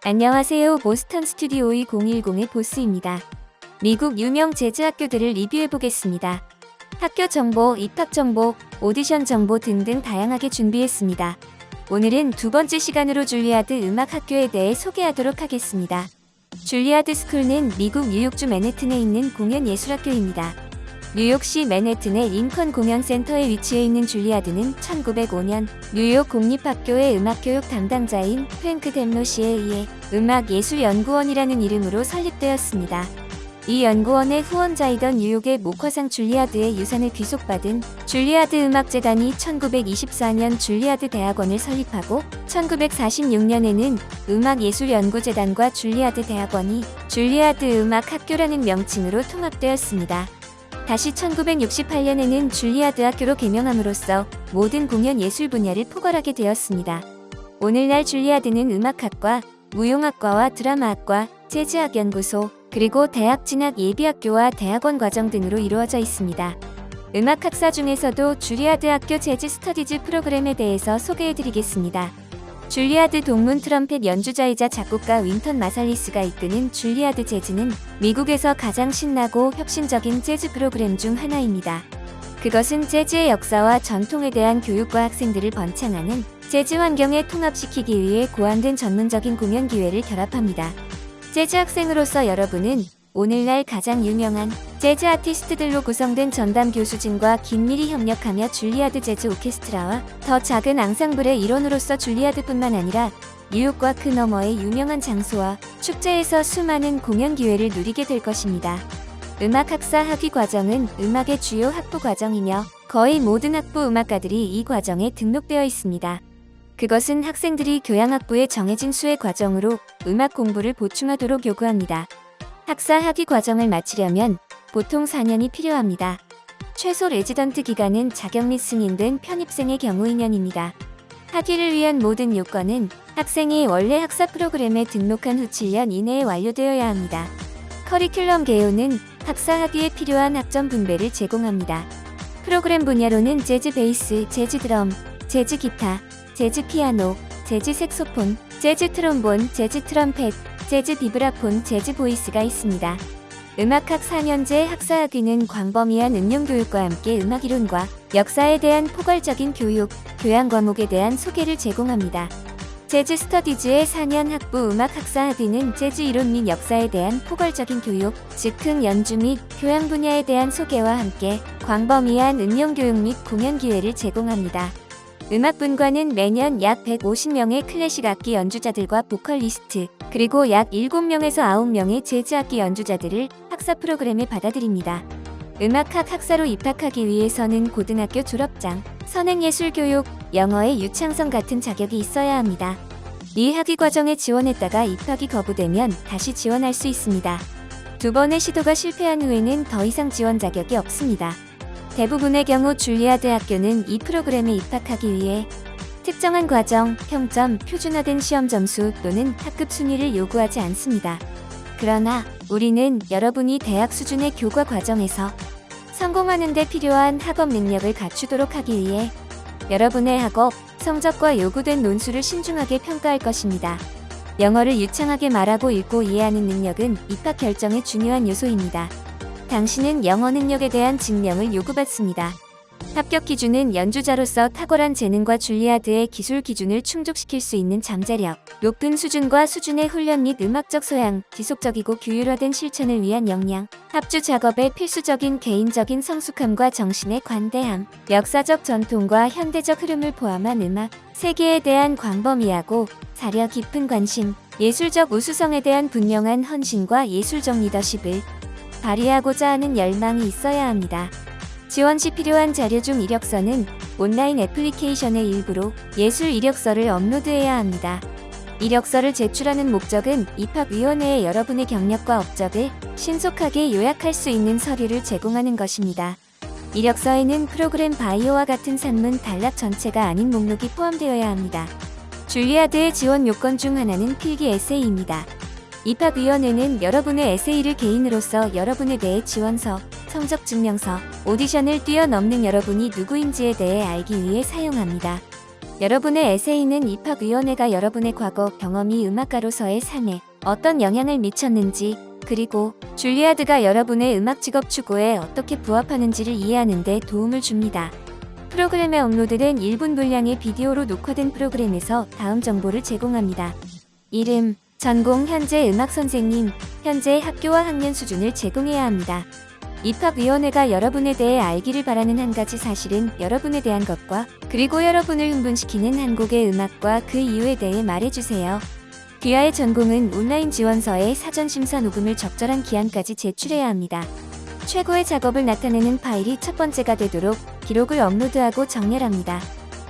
안녕하세요. 보스턴 스튜디오 2010의 보스입니다. 미국 유명 재즈 학교들을 리뷰해보겠습니다. 학교 정보, 입학 정보, 오디션 정보 등등 다양하게 준비했습니다. 오늘은 두 번째 시간으로 줄리아드 음악학교에 대해 소개하도록 하겠습니다. 줄리아드 스쿨은 미국 뉴욕주 맨해튼에 있는 공연예술학교입니다. 뉴욕시 맨해튼의 링컨 공연센터에 위치해 있는 줄리아드는 1905년 뉴욕 공립학교의 음악교육 담당자인 프랭크 댐로시에 의해 음악예술연구원이라는 이름으로 설립되었습니다. 이 연구원의 후원자이던 뉴욕의 목화상 줄리아드의 유산을 귀속받은 줄리아드 음악재단이 1924년 줄리아드 대학원을 설립하고 1946년에는 음악예술연구재단과 줄리아드 대학원이 줄리아드 음악학교라는 명칭으로 통합되었습니다. 다시 1968년에는 줄리아드 학교로 개명함으로써 모든 공연 예술 분야를 포괄하게 되었습니다. 오늘날 줄리아드는 음악학과, 무용학과와 드라마학과, 재즈학 연구소, 그리고 대학 진학 예비학교와 대학원 과정 등으로 이루어져 있습니다. 음악학사 중에서도 줄리아드 학교 재즈 스터디즈 프로그램에 대해서 소개해드리겠습니다. 줄리아드 동문 트럼펫 연주자이자 작곡가 윈턴 마살리스가 이끄는 줄리아드 재즈는 미국에서 가장 신나고 혁신적인 재즈 프로그램 중 하나입니다. 그것은 재즈의 역사와 전통에 대한 교육과 학생들을 번창하는 재즈 환경에 통합시키기 위해 고안된 전문적인 공연 기회를 결합합니다. 재즈 학생으로서 여러분은 오늘날 가장 유명한 재즈 아티스트들로 구성된 전담 교수진과 긴밀히 협력하며 줄리아드 재즈 오케스트라와 더 작은 앙상블의 일원으로서 줄리아드뿐만 아니라 뉴욕과 그 너머의 유명한 장소와 축제에서 수많은 공연 기회를 누리게 될 것입니다. 음악학사 학위 과정은 음악의 주요 학부 과정이며 거의 모든 학부 음악가들이 이 과정에 등록되어 있습니다. 그것은 학생들이 교양학부에 정해진 수의 과정으로 음악 공부를 보충하도록 요구합니다. 학사 학위 과정을 마치려면 보통 4년이 필요합니다. 최소 레지던트 기간은 자격 및 승인된 편입생의 경우 2년입니다. 학위를 위한 모든 요건은 학생이 원래 학사 프로그램에 등록한 후 7년 이내에 완료되어야 합니다. 커리큘럼 개요는 학사 학위에 필요한 학점 분배를 제공합니다. 프로그램 분야로는 재즈 베이스, 재즈 드럼, 재즈 기타, 재즈 피아노, 재즈 색소폰, 재즈 트롬본, 재즈 트럼펫, 재즈 비브라폰, 재즈 보이스가 있습니다. 음악학 4년제 학사 학위는 광범위한 응용교육과 함께 음악이론과 역사에 대한 포괄적인 교육, 교양 과목에 대한 소개를 제공합니다. 재즈 스터디즈의 4년 학부 음악 학사 학위는 재즈 이론 및 역사에 대한 포괄적인 교육, 즉흥 연주 및 교양 분야에 대한 소개와 함께 광범위한 응용교육 및 공연 기회를 제공합니다. 음악분과는 매년 약 150명의 클래식 악기 연주자들과 보컬리스트, 그리고 약 7명에서 9명의 재즈 악기 연주자들을 학사 프로그램에 받아들입니다. 음악학 학사로 입학하기 위해서는 고등학교 졸업장, 선행예술교육, 영어의 유창성 같은 자격이 있어야 합니다. 이 학위 과정에 지원했다가 입학이 거부되면 다시 지원할 수 있습니다. 두 번의 시도가 실패한 후에는 더 이상 지원 자격이 없습니다. 대부분의 경우 줄리아드 학교는 이 프로그램에 입학하기 위해 특정한 과정, 평점, 표준화된 시험 점수 또는 학급 순위를 요구하지 않습니다. 그러나 우리는 여러분이 대학 수준의 교과 과정에서 성공하는 데 필요한 학업 능력을 갖추도록 하기 위해 여러분의 학업, 성적과 요구된 논술을 신중하게 평가할 것입니다. 영어를 유창하게 말하고 읽고 이해하는 능력은 입학 결정의 중요한 요소입니다. 당신은 영어 능력에 대한 증명을 요구받습니다. 합격 기준은 연주자로서 탁월한 재능과 줄리아드의 기술 기준을 충족시킬 수 있는 잠재력, 높은 수준과 수준의 훈련 및 음악적 소양, 지속적이고 규율화된 실천을 위한 역량, 합주 작업의 필수적인 개인적인 성숙함과 정신의 관대함, 역사적 전통과 현대적 흐름을 포함한 음악, 세계에 대한 광범위하고 사려 깊은 관심, 예술적 우수성에 대한 분명한 헌신과 예술적 리더십을 발휘하고자 하는 열망이 있어야 합니다. 지원 시 필요한 자료 중 이력서는 온라인 애플리케이션의 일부로 예술 이력서를 업로드해야 합니다. 이력서를 제출하는 목적은 입학위원회에 여러분의 경력과 업적을 신속하게 요약할 수 있는 서류를 제공하는 것입니다. 이력서에는 프로그램 바이오와 같은 산문 단락 전체가 아닌 목록이 포함되어야 합니다. 줄리아드의 지원 요건 중 하나는 필기 에세이입니다. 입학위원회는 여러분의 에세이를 개인으로서 여러분에 대해 지원서, 성적 증명서, 오디션을 뛰어넘는 여러분이 누구인지에 대해 알기 위해 사용합니다. 여러분의 에세이는 입학위원회가 여러분의 과거 경험이 음악가로서의 삶에 어떤 영향을 미쳤는지, 그리고 줄리아드가 여러분의 음악 직업 추구에 어떻게 부합하는지를 이해하는 데 도움을 줍니다. 프로그램에 업로드된 1분 분량의 비디오로 녹화된 프로그램에서 다음 정보를 제공합니다. 이름, 전공, 현재 음악 선생님, 현재 학교와 학년 수준을 제공해야 합니다. 입학위원회가 여러분에 대해 알기를 바라는 한 가지 사실은 여러분에 대한 것과 그리고 여러분을 흥분시키는 한 곡의 음악과 그 이유에 대해 말해주세요. 귀하의 전공은 온라인 지원서에 사전심사 녹음을 적절한 기한까지 제출해야 합니다. 최고의 작업을 나타내는 파일이 첫 번째가 되도록 기록을 업로드하고 정렬합니다.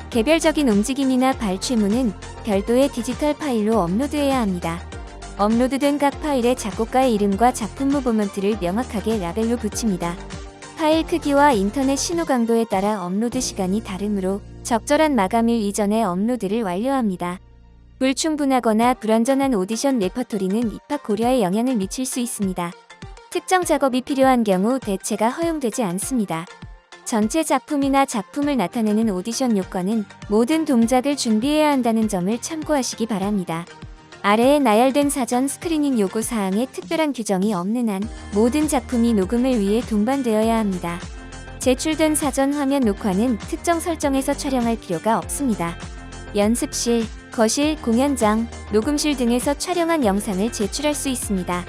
개별적인 움직임이나 발췌문은 별도의 디지털 파일로 업로드해야 합니다. 업로드된 각 파일의 작곡가의 이름과 작품무 모먼트를 명확하게 라벨로 붙입니다. 파일 크기와 인터넷 신호 강도에 따라 업로드 시간이 다르므로 적절한 마감일 이전에 업로드를 완료합니다. 불충분하거나 불완전한 오디션 레퍼토리는 입학 고려에 영향을 미칠 수 있습니다. 특정 작업이 필요한 경우 대체가 허용되지 않습니다. 전체 작품이나 작품을 나타내는 오디션 요건은 모든 동작을 준비해야 한다는 점을 참고하시기 바랍니다. 아래에 나열된 사전 스크리닝 요구 사항에 특별한 규정이 없는 한 모든 작품이 녹음을 위해 동반되어야 합니다. 제출된 사전 화면 녹화는 특정 설정에서 촬영할 필요가 없습니다. 연습실, 거실, 공연장, 녹음실 등에서 촬영한 영상을 제출할 수 있습니다.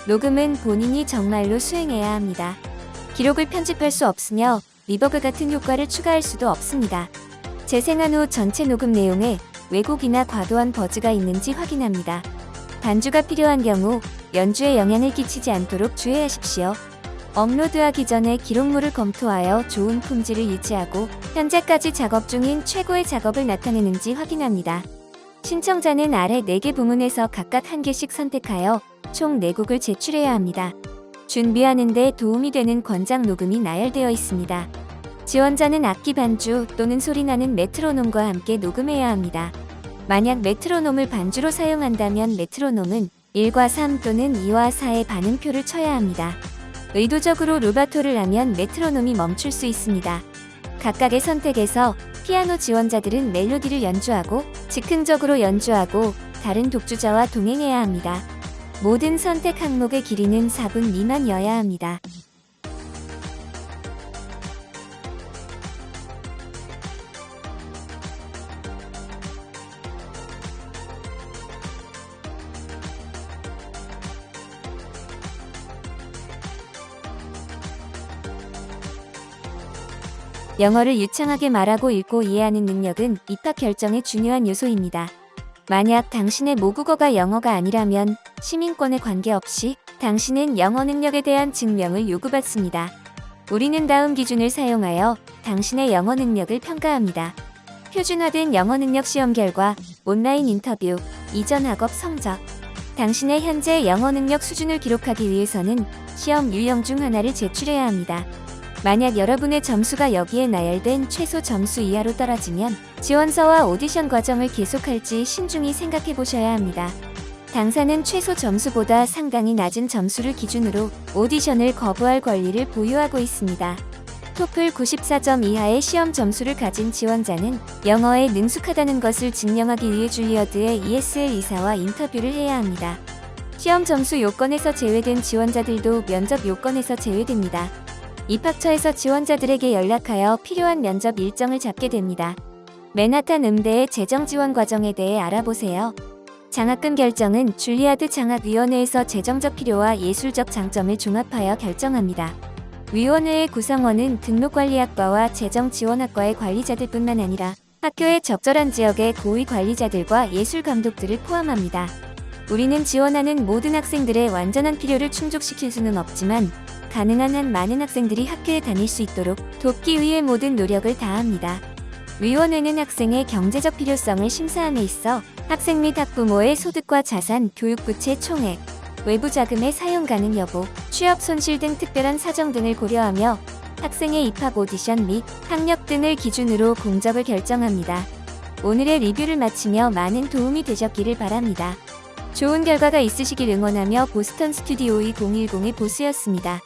녹음은 본인이 정말로 수행해야 합니다. 기록을 편집할 수 없으며 리버브 같은 효과를 추가할 수도 없습니다. 재생한 후 전체 녹음 내용에 왜곡이나 과도한 버즈가 있는지 확인합니다. 반주가 필요한 경우 연주에 영향을 끼치지 않도록 주의하십시오. 업로드하기 전에 기록물을 검토하여 좋은 품질을 유지하고 현재까지 작업 중인 최고의 작업을 나타내는지 확인합니다. 신청자는 아래 4개 부문에서 각각 1개씩 선택하여 총 4곡을 제출해야 합니다. 준비하는 데 도움이 되는 권장 녹음이 나열되어 있습니다. 지원자는 악기 반주 또는 소리나는 메트로놈과 함께 녹음해야 합니다. 만약 메트로놈을 반주로 사용한다면 메트로놈은 1과 3 또는 2와 4의 반음표를 쳐야 합니다. 의도적으로 루바토를 하면 메트로놈이 멈출 수 있습니다. 각각의 선택에서 피아노 지원자들은 멜로디를 연주하고 즉흥적으로 연주하고 다른 독주자와 동행해야 합니다. 모든 선택 항목의 길이는 4분 미만이어야 합니다. 영어를 유창하게 말하고 읽고 이해하는 능력은 입학 결정의 중요한 요소입니다. 만약 당신의 모국어가 영어가 아니라면 시민권에 관계없이 당신은 영어 능력에 대한 증명을 요구받습니다. 우리는 다음 기준을 사용하여 당신의 영어 능력을 평가합니다. 표준화된 영어 능력 시험 결과, 온라인 인터뷰, 이전 학업 성적. 당신의 현재 영어 능력 수준을 기록하기 위해서는 시험 유형 중 하나를 제출해야 합니다. 만약 여러분의 점수가 여기에 나열된 최소 점수 이하로 떨어지면 지원서와 오디션 과정을 계속할지 신중히 생각해 보셔야 합니다. 당사는 최소 점수보다 상당히 낮은 점수를 기준으로 오디션을 거부할 권리를 보유하고 있습니다. 토플 94점 이하의 시험 점수를 가진 지원자는 영어에 능숙하다는 것을 증명하기 위해 줄리어드의 ESL 이사와 인터뷰를 해야 합니다. 시험 점수 요건에서 제외된 지원자들도 면접 요건에서 제외됩니다. 입학처에서 지원자들에게 연락하여 필요한 면접 일정을 잡게 됩니다. 맨하탄 음대의 재정 지원 과정에 대해 알아보세요. 장학금 결정은 줄리아드 장학위원회에서 재정적 필요와 예술적 장점을 종합하여 결정합니다. 위원회의 구성원은 등록관리학과와 재정지원학과의 관리자들뿐만 아니라 학교의 적절한 지역의 고위 관리자들과 예술감독들을 포함합니다. 우리는 지원하는 모든 학생들의 완전한 필요를 충족시킬 수는 없지만 가능한 한 많은 학생들이 학교에 다닐 수 있도록 돕기 위해 모든 노력을 다합니다. 위원회는 학생의 경제적 필요성을 심사함에 있어 학생 및 학부모의 소득과 자산, 교육부채 총액, 외부 자금의 사용 가능 여부, 취업 손실 등 특별한 사정 등을 고려하며 학생의 입학 오디션 및 학력 등을 기준으로 공적을 결정합니다. 오늘의 리뷰를 마치며 많은 도움이 되셨기를 바랍니다. 좋은 결과가 있으시길 응원하며 보스턴 스튜디오 2010의 보스였습니다.